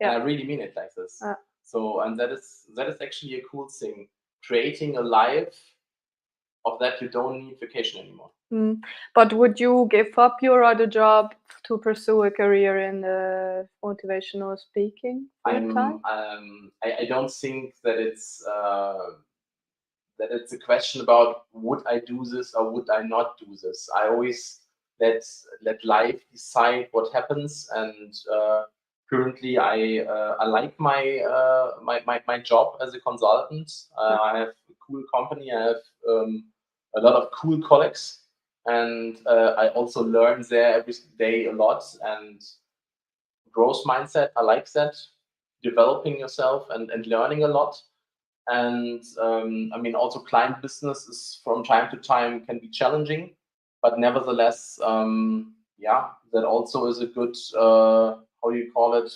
And I really mean it like this. So, and that is actually a cool thing. Creating a life of that you don't need vacation anymore. But would you give up your other job to pursue a career in motivational speaking? I don't think that it's a question about would I do this or would I not do this. I always let life decide what happens, and currently I like my job as a consultant. I have a cool company. I have a lot of cool colleagues, and I also learn there every day a lot, and growth mindset. I like that, developing yourself and learning a lot. And I mean, also client business is from time to time can be challenging, but nevertheless, yeah, that also is a good how do you call it,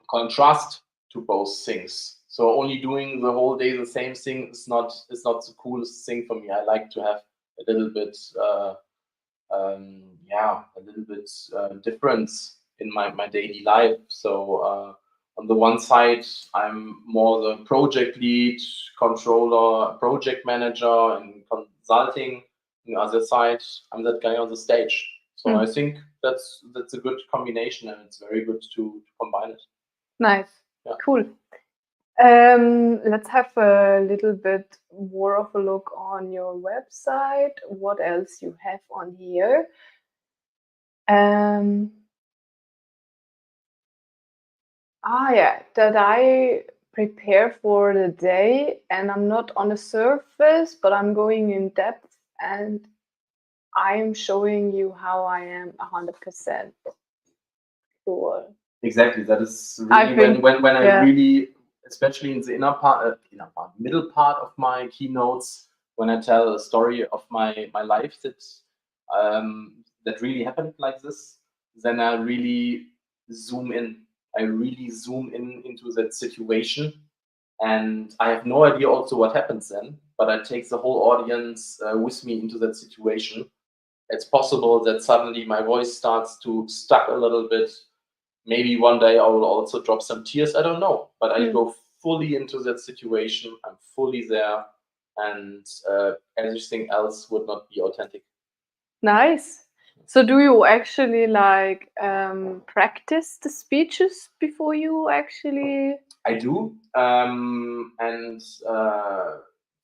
contrast to both things. So only doing the whole day the same thing is not the coolest thing for me. I like to have a little bit difference in my daily life. So on the one side, I'm more the project lead, controller, project manager, and consulting. On the other side, I'm that guy on the stage. So I think that's a good combination, and it's very good to combine it. Nice. Yeah. Cool. Let's have a little bit more of a look on your website. What else you have on here? Yeah, that I prepare for the day and I'm not on the surface, but I'm going in depth and I'm showing you how I am 100% sure. Exactly. That is I really think, when I yeah. really, especially in the middle part of my keynotes, when I tell a story of my life that really happened like this, then I really zoom in. I really zoom in into that situation, and I have no idea also what happens then. But I take the whole audience with me into that situation. It's possible that suddenly my voice starts to stuck a little bit. Maybe one day I will also drop some tears. I don't know, but I go fully into that situation. I'm fully there, and everything else would not be authentic. Nice. So do you actually like practice the speeches before you actually? I do, and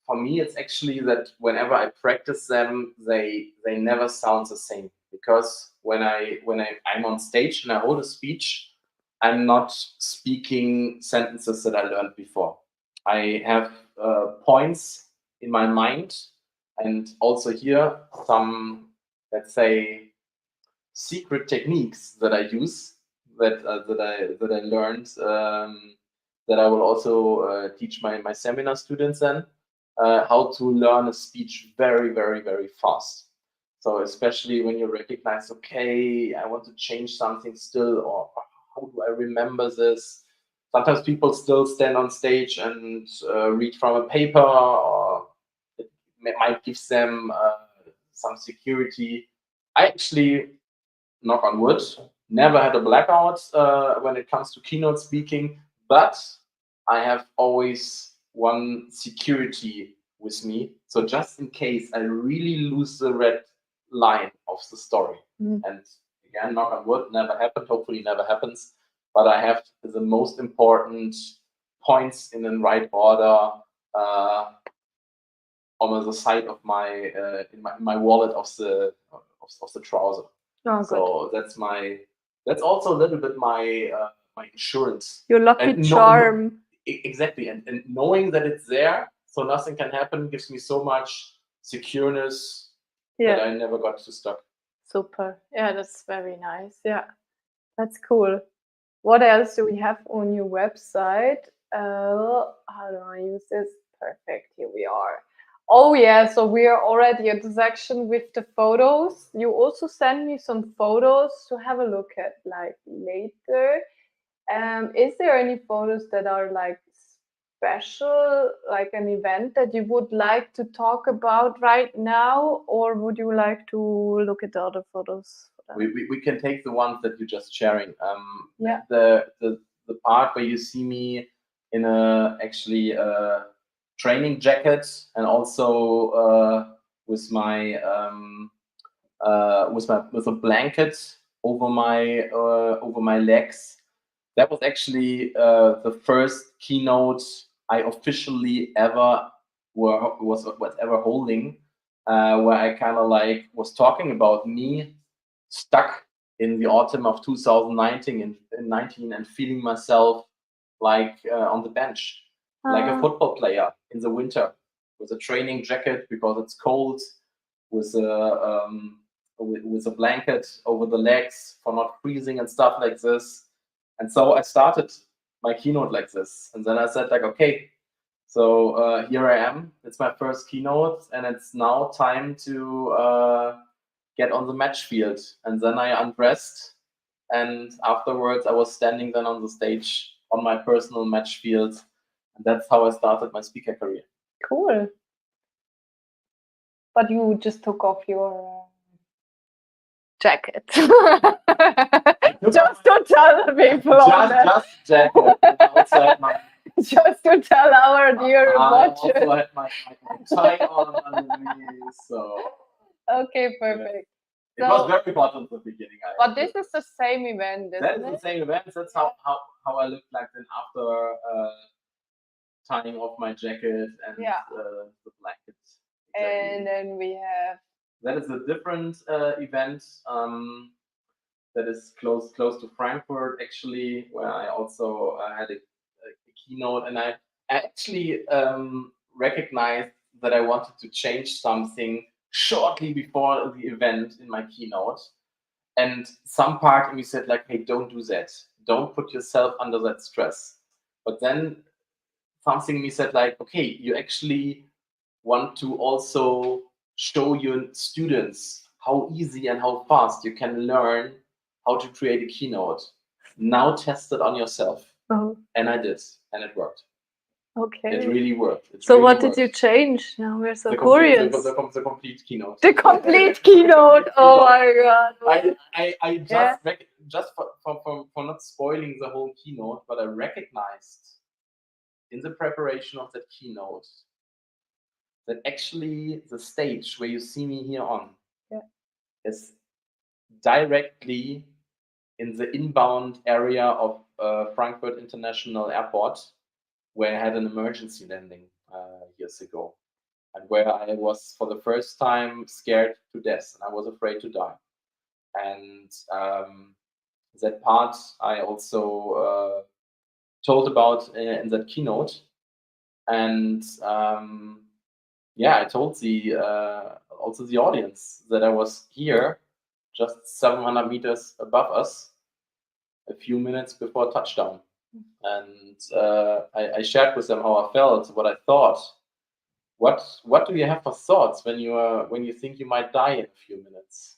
for me, it's actually that whenever I practice them, they never sound the same, because when I'm on stage and I hold a speech, I'm not speaking sentences that I learned before. I have points in my mind, and also here some, let's say, secret techniques that I use that I learned, that I will also teach my seminar students then, how to learn a speech very, very, very fast. So especially when you recognize, okay, I want to change something still, or how do I remember this? Sometimes people still stand on stage and read from a paper, or it might give them some security. I actually, knock on wood, never had a blackout when it comes to keynote speaking, but I have always one security with me. So just in case I really lose the red line of the story, and again, knock on wood, never happened, hopefully never happens, but I have the most important points in the right order on the side of my in my wallet of the trouser. Oh, So that's also a little bit my my insurance. your lucky And charm. exactly, and knowing that it's there, so nothing can happen, gives me so much secureness that I never got to stuck. Super. Yeah, that's very nice. Yeah, that's cool. What else do we have on your website? How do I use this? Perfect. Here we are. Oh yeah, so we are already at the section with the photos. You also send me some photos to have a look at like later. Is there any photos that are like special, like an event that you would like to talk about right now, or would you like to look at the other photos? We can take the ones that you're just sharing. Yeah. The part where you see me in a actually training jacket, and also with my with a blanket over my legs. That was actually the first keynote I officially ever was ever holding, where I kind of like was talking about me stuck in the autumn of 2019 and feeling myself like on the bench, like a football player in the winter, with a training jacket because it's cold, with a blanket over the legs for not freezing and stuff like this. And so I started my keynote like this, and then I said like, okay, so here I am. It's my first keynote, and it's now time to get on the match field. And then I undressed, and afterwards I was standing then on the stage on my personal match field, and that's how I started my speaker career. Cool. But you just took off your jacket. Just to tell the people Just jacket. just to tell our dear watchers. I also had my tie on underneath, so okay, perfect. It was very hot in the beginning. But this is the same event, isn't That's the same event. That's how I looked like then after tying off my jacket and the blanket. Exactly. And then we have. That is a different event that is close to Frankfurt, actually, where I also had a keynote, and I actually recognized that I wanted to change something shortly before the event in my keynote. And some part of me said, like, hey, don't do that. Don't put yourself under that stress. But then something in me said, like, okay, you actually want to also show your students how easy and how fast you can learn how to create a keynote. Now test it on yourself. Oh, And I did, and it worked. okay. It really worked. It So really what worked. did you change? Now we're so The complete, curious. the complete keynote. The complete keynote. Oh my god. I just just for not spoiling the whole keynote, but I recognized in the preparation of that keynote that actually the stage where you see me here on is directly in the inbound area of Frankfurt International Airport, where I had an emergency landing years ago, and where I was for the first time scared to death, and I was afraid to die. And that part I also told about in that keynote. And I told the also the audience that I was here just 700 meters above us a few minutes before touchdown. And I shared with them how I felt, what I thought. What do you have for thoughts when you think you might die in a few minutes?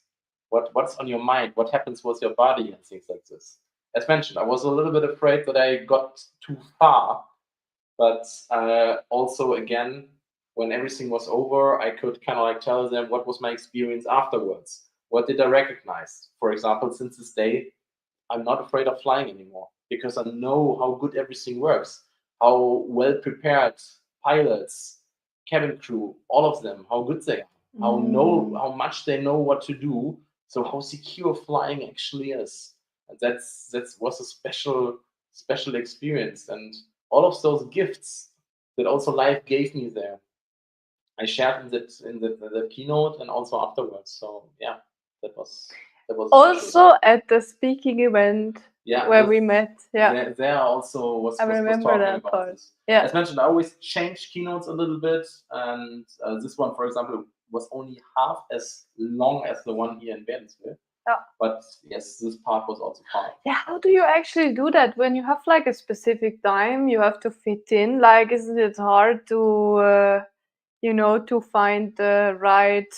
What's on your mind? What happens with your body and things like this? As mentioned, I was a little bit afraid that I got too far, but also again, when everything was over, I could kind of like tell them what was my experience afterwards. What did I recognize? For example, since this day, I'm not afraid of flying anymore because I know how good everything works, how well prepared pilots, cabin crew, all of them, how good they are, how much they know what to do. So how secure flying actually is. And that was a special experience. And all of those gifts that also life gave me there, I shared in the keynote and also afterwards. So yeah, that was also at the speaking event where we met. Yeah, there also was remember talking that about part. this. Yeah, As mentioned, I always change keynotes a little bit, and this one, for example, was only half as long as the one here in Wädenswil. Yeah. But yes, this part was also fun. Yeah, how do you actually do that when you have like a specific time you have to fit in? Like, isn't it hard to to find the right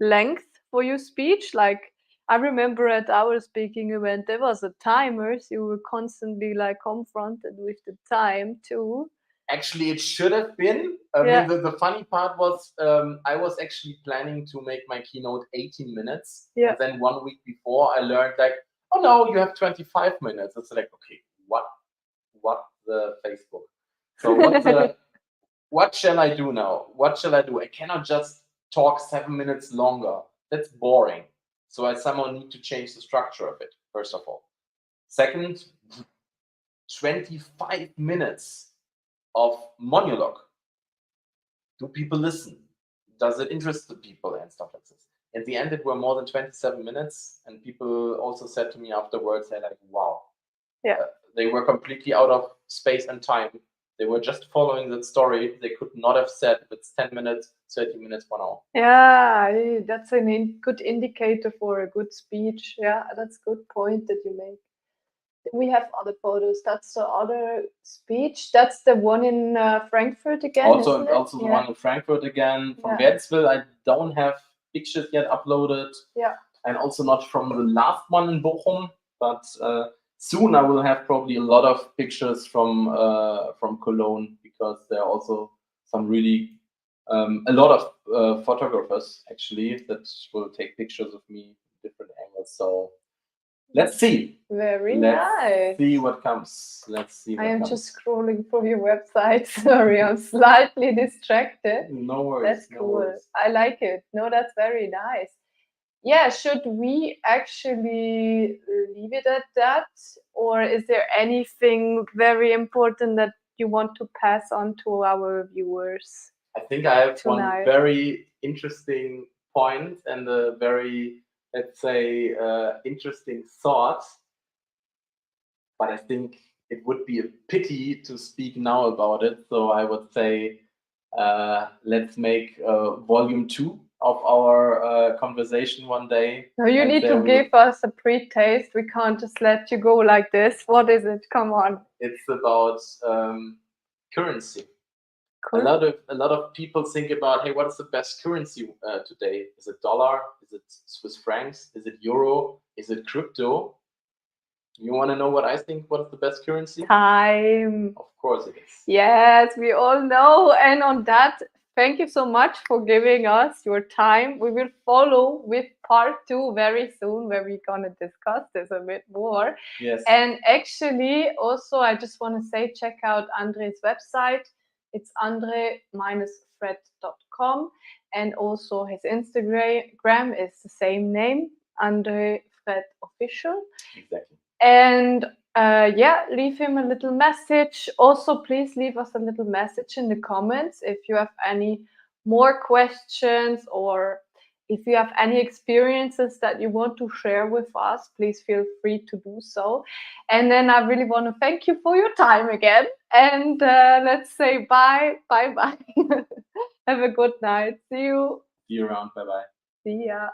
length for your speech? Like, I remember at our speaking event there was a timer, so you were constantly like confronted with the time too. Actually, it should have been. I mean, the funny part was I was actually planning to make my keynote 18 minutes. Yeah. And then 1 week before, I learned like, oh no, you have 25 minutes. It's like, okay, what the Facebook? So what shall I do now? What shall I do? I cannot just talk 7 minutes longer. That's boring. So I somehow need to change the structure of it, first of all. Second, 25 minutes of monologue. Do people listen? Does it interest the people and stuff like this? In the end, it were more than 27 minutes, and people also said to me afterwards, they're like, wow. Yeah. They were completely out of space and time. They were just following that story. They could not have said if it's 10 minutes, 30 minutes, 1 hour. Yeah, that's a good indicator for a good speech. Yeah, that's a good point that you make. We have other photos. That's the other speech. That's the one in Frankfurt again. Also isn't it? The one in Frankfurt again. From Yeah. Wädenswil, I don't have pictures yet uploaded. Yeah. And also not from the last one in Bochum, but soon I will have probably a lot of pictures from Cologne, because there are also some really a lot of photographers actually that will take pictures of me in different angles. So let's see. Very Let's nice. see what comes. Let's see. I am just scrolling for your website. Sorry, I'm slightly distracted. No worries. That's cool. Worries. I like it. No, that's very nice. Yeah, should we actually leave it at that? Or is there anything very important that you want to pass on to our viewers? I think I have one very interesting point and a very let's say, interesting thoughts, but I think it would be a pity to speak now about it. So I would say, let's make volume 2 of our conversation one day. No, you need to give us a pre-taste. We can't just let you go like this. What is it? Come on. It's about currency. Cool. A lot of people think about, hey, what is the best currency today? Is it dollar? Is it Swiss francs? Is it euro? Is it crypto? You want to know what I think? What is the best currency? Time. Of course it is. Yes, we all know. And on that, thank you so much for giving us your time. We will follow with part 2 very soon, where we're going to discuss this a bit more. Yes. And actually, also, I just want to say, check out Andre's website. It's andre-frett.com. And also his Instagram is the same name, Andre Frett Official. Exactly. And leave him a little message. Also, please leave us a little message in the comments if you have any more questions, or if you have any experiences that you want to share with us. Please feel free to do so. And then I really want to thank you for your time again. And let's say bye. Have a good night. See you. See you around. Bye-bye. See ya.